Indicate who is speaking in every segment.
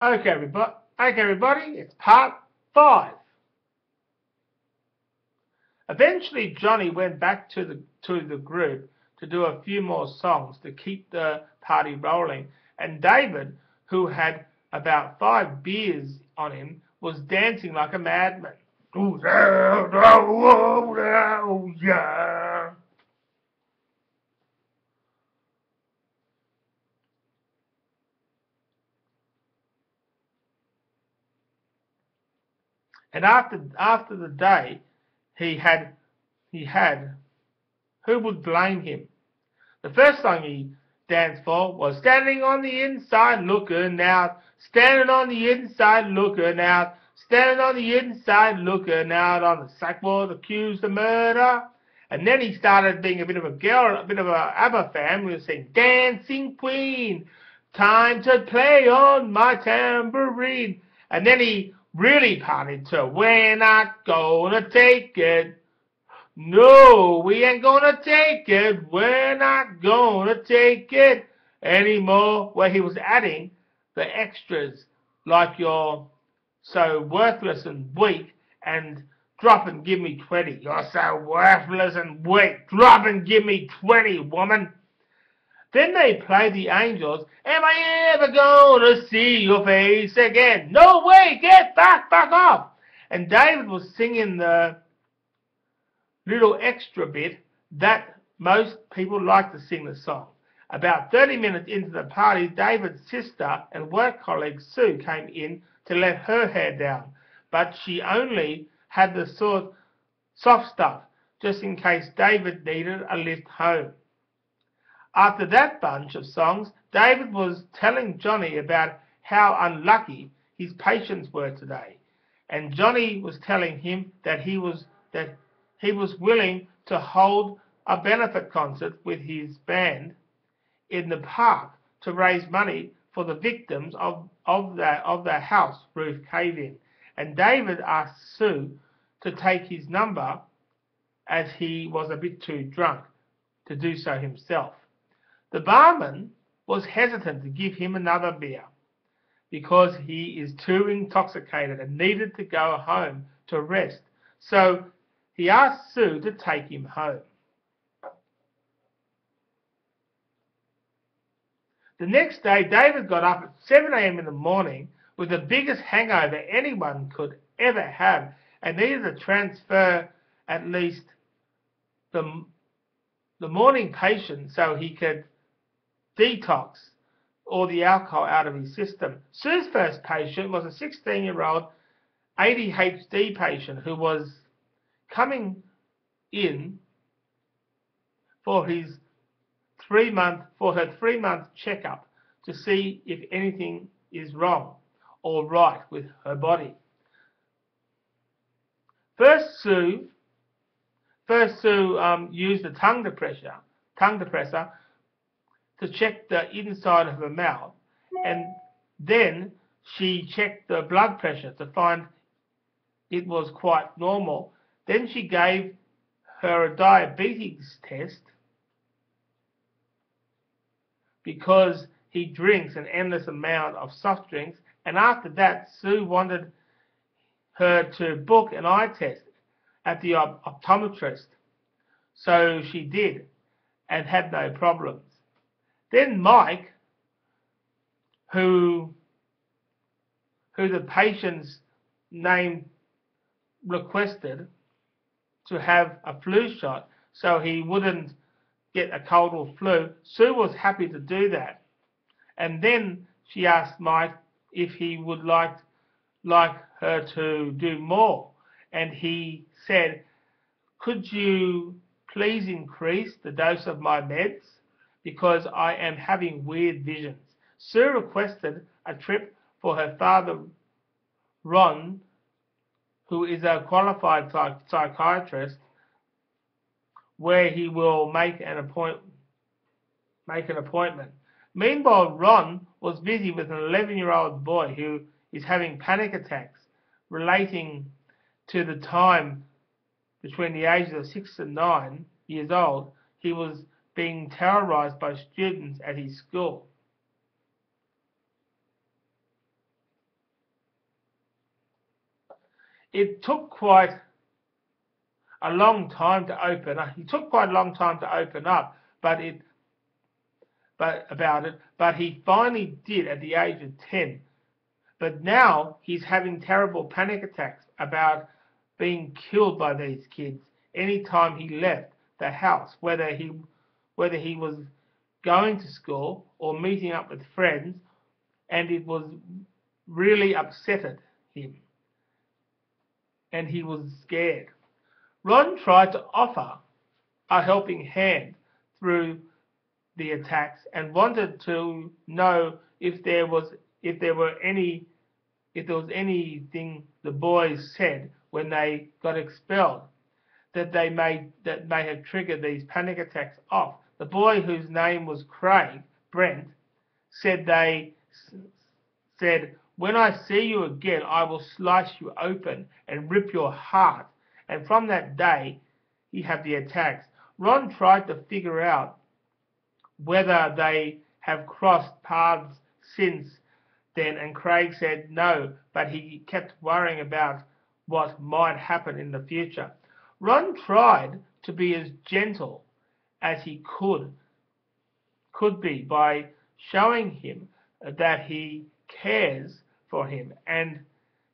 Speaker 1: Okay, everybody, it's part 5. Eventually, Johnny went back to the group to do a few more songs to keep the party rolling, and David, who had about 5 beers on him, was dancing like a madman. Oh, yeah. And after the day he had he had, who would blame him? The first song he danced for was Standing on the Inside Looking Out, Standing on the Inside Looking Out, Standing on the Inside Looking Out on the sidewalk accused of murder. And then he started being a bit of a girl, a bit of a ABBA fan. We were saying, Dancing Queen, time to play on my tambourine. And then he really partied to We're Not Gonna Take It. No, we ain't gonna take it. We're not gonna take it anymore. Where he was adding the extras like you're so worthless and weak and drop and give me 20. You're so worthless and weak. Drop and give me 20, woman. Then they played the Angels. Am I ever gonna see your face again? No way, get back off. And David was singing the little extra bit that most people like to sing the song. About 30 minutes into the party, David's sister and work colleague Sue came in to let her hair down, but she only had the soft stuff, just in case David needed a lift home. After that bunch of songs, David was telling Johnny about how unlucky his patients were today, and Johnny was telling him that he was willing to hold a benefit concert with his band in the park to raise money for the victims of the house roof cave-in. And David asked Sue to take his number as he was a bit too drunk to do so himself. The barman was hesitant to give him another beer because he is too intoxicated and needed to go home to rest. So he asked Sue to take him home. The next day, David got up at 7 a.m. in the morning with the biggest hangover anyone could ever have and needed to transfer at least the morning patient so he could detox all the alcohol out of his system. Sue's first patient was a 16-year-old ADHD patient who was coming in for her 3-month checkup to see if anything is wrong or right with her body. First, Sue used a tongue depressor to check the inside of her mouth, and then she checked the blood pressure to find it was quite normal. Then she gave her a diabetes test because he drinks an endless amount of soft drinks, and after that Sue wanted her to book an eye test at the optometrist. So she did and had no problems. Then Mike, who the patient's name requested to have a flu shot so he wouldn't get a cold or flu, Sue was happy to do that. And then she asked Mike if he would like her to do more. And he said, could you please increase the dose of my meds because I am having weird visions. Sue requested a trip for her father, Ron, who is a qualified psychiatrist, where he will make an appointment. Meanwhile, Ron was busy with an 11-year-old boy who is having panic attacks relating to the time between the ages of 6 and 9 years old. He was being terrorized by students at his school. It took quite a long time to open up. He took quite a long time to open up, but he finally did at the age of 10. But now he's having terrible panic attacks about being killed by these kids anytime he left the house, whether he was going to school or meeting up with friends, and it was really upsetted him, and he was scared. Ron tried to offer a helping hand through the attacks and wanted to know if there was anything the boys said when they got expelled that may have triggered these panic attacks off. The boy, whose name was Brent, said "When I see you again, I will slice you open and rip your heart." And from that day, he had the attacks. Ron tried to figure out whether they have crossed paths since then, and Craig said no, but he kept worrying about what might happen in the future. Ron tried to be as gentle as he could be by showing him that he cares for him and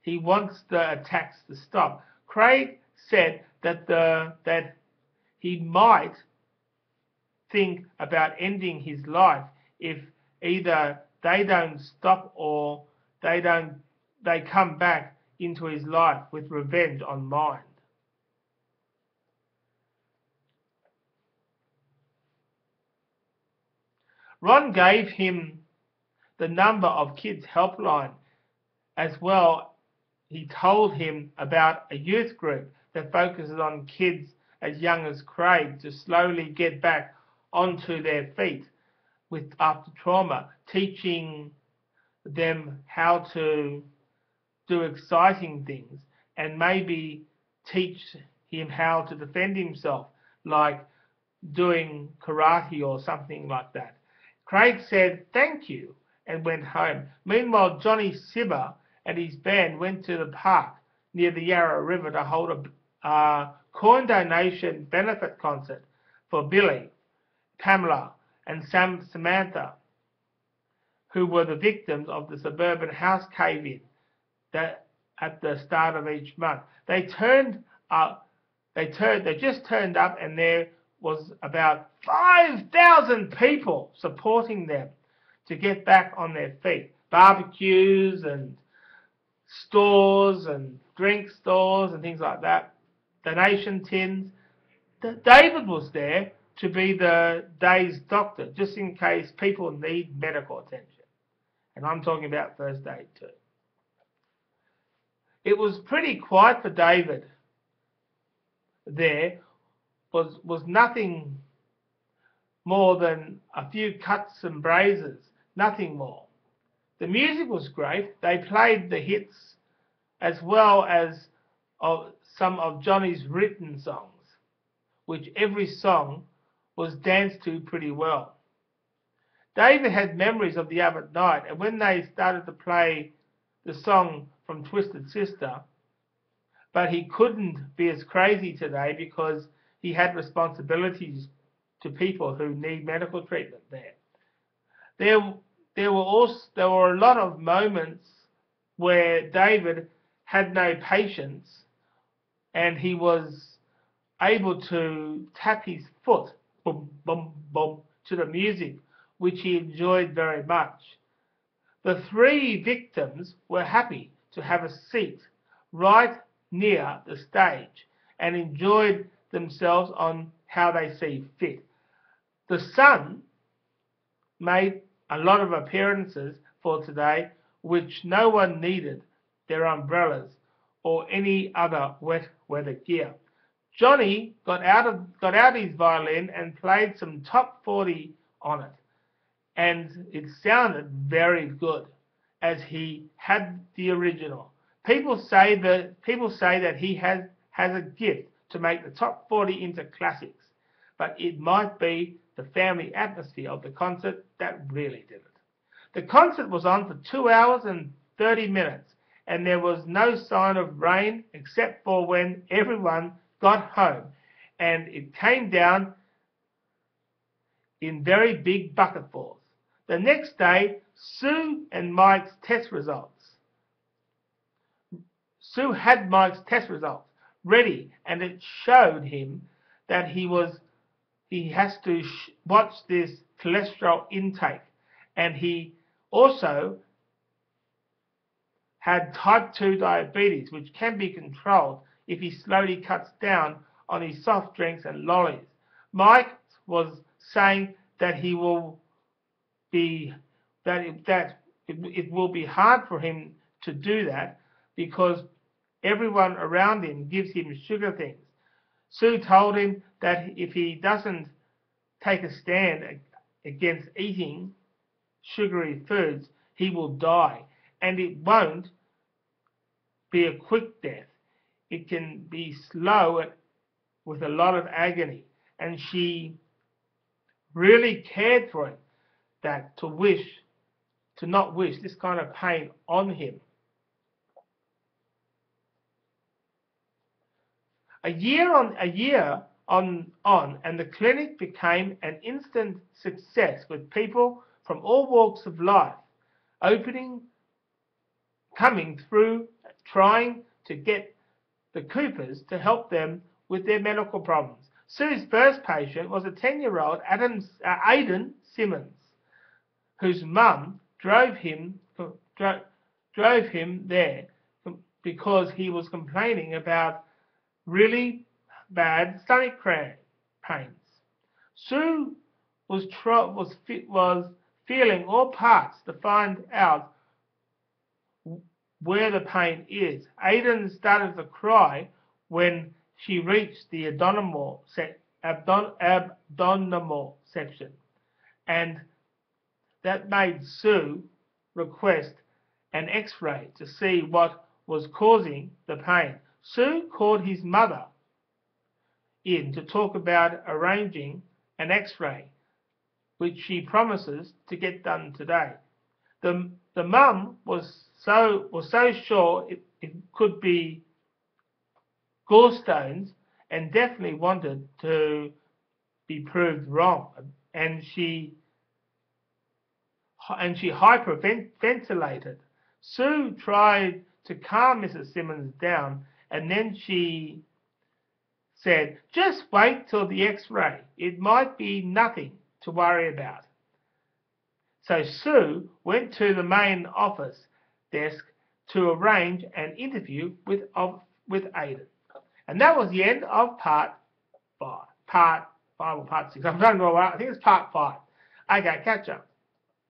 Speaker 1: he wants the attacks to stop. Craig said that he might think about ending his life if either they don't stop or they come back into his life with revenge on mind. Ron gave him the number of kids' helpline as well. He told him about a youth group that focuses on kids as young as Craig to slowly get back onto their feet after trauma, teaching them how to do exciting things and maybe teach him how to defend himself, like doing karate or something like that. Craig said thank you and went home. Meanwhile, Johnny Sibber and his band went to the park near the Yarra River to hold a coin donation benefit concert for Billy, Pamela and Samantha, who were the victims of the suburban house cave-in that at the start of each month. They just turned up, and there was about 5,000 people supporting them to get back on their feet. Barbecues and stores and drink stores and things like that. Donation tins. David was there to be the day's doctor, just in case people need medical attention. And I'm talking about first aid too. It was pretty quiet for David. There was nothing more than a few cuts and grazes, nothing more. The music was great. They played the hits as well as some of Johnny's written songs, which every song was danced to pretty well. David had memories of the other night, and when they started to play the song from Twisted Sister, but he couldn't be as crazy today because he had responsibilities to people who need medical treatment there. There were a lot of moments where David had no patience and he was able to tap his foot, boom, boom, boom, to the music, which he enjoyed very much. The three victims were happy to have a seat right near the stage and enjoyed themselves on how they see fit. The sun made a lot of appearances for today, which no one needed their umbrellas or any other wet weather gear. Johnny got out his violin and played some top 40 on it, and it sounded very good, as he had the original. People say that he has a gift to make the top 40 into classics, but it might be the family atmosphere of the concert that really did it. The concert was on for 2 hours and 30 minutes, and there was no sign of rain except for when everyone got home, and it came down in very big bucketfuls. The next day, Sue had Mike's test results ready, and it showed him that he has to watch this cholesterol intake, and he also had type 2 diabetes, which can be controlled if he slowly cuts down on his soft drinks and lollies. Mike was saying that it will be hard for him to do that because everyone around him gives him sugar things. Sue told him that if he doesn't take a stand against eating sugary foods, he will die, and it won't be a quick death. It can be slow with a lot of agony, and she really cared for him, to not wish this kind of pain on him. A year on, and the clinic became an instant success with people from all walks of life coming through, trying to get the Coopers to help them with their medical problems. Sue's first patient was a 10-year-old Aidan Simmons, whose mum drove him there because he was complaining about really bad stomach pains. Sue was feeling all parts to find out where the pain is. Aidan started to cry when she reached the abdominal section, and that made Sue request an X-ray to see what was causing the pain. Sue called his mother in to talk about arranging an X-ray, which she promises to get done today. The mum was so sure it could be gallstones, and definitely wanted to be proved wrong, and she hyperventilated. Sue tried to calm Mrs. Simmons down, and then she said, "Just wait till the X-ray. It might be nothing to worry about." So Sue went to the main office desk to arrange an interview with Aidan. And that was the end of part 5. Part 5 or part 6. I'm trying to go out. I think it's part 5. Okay, catch up.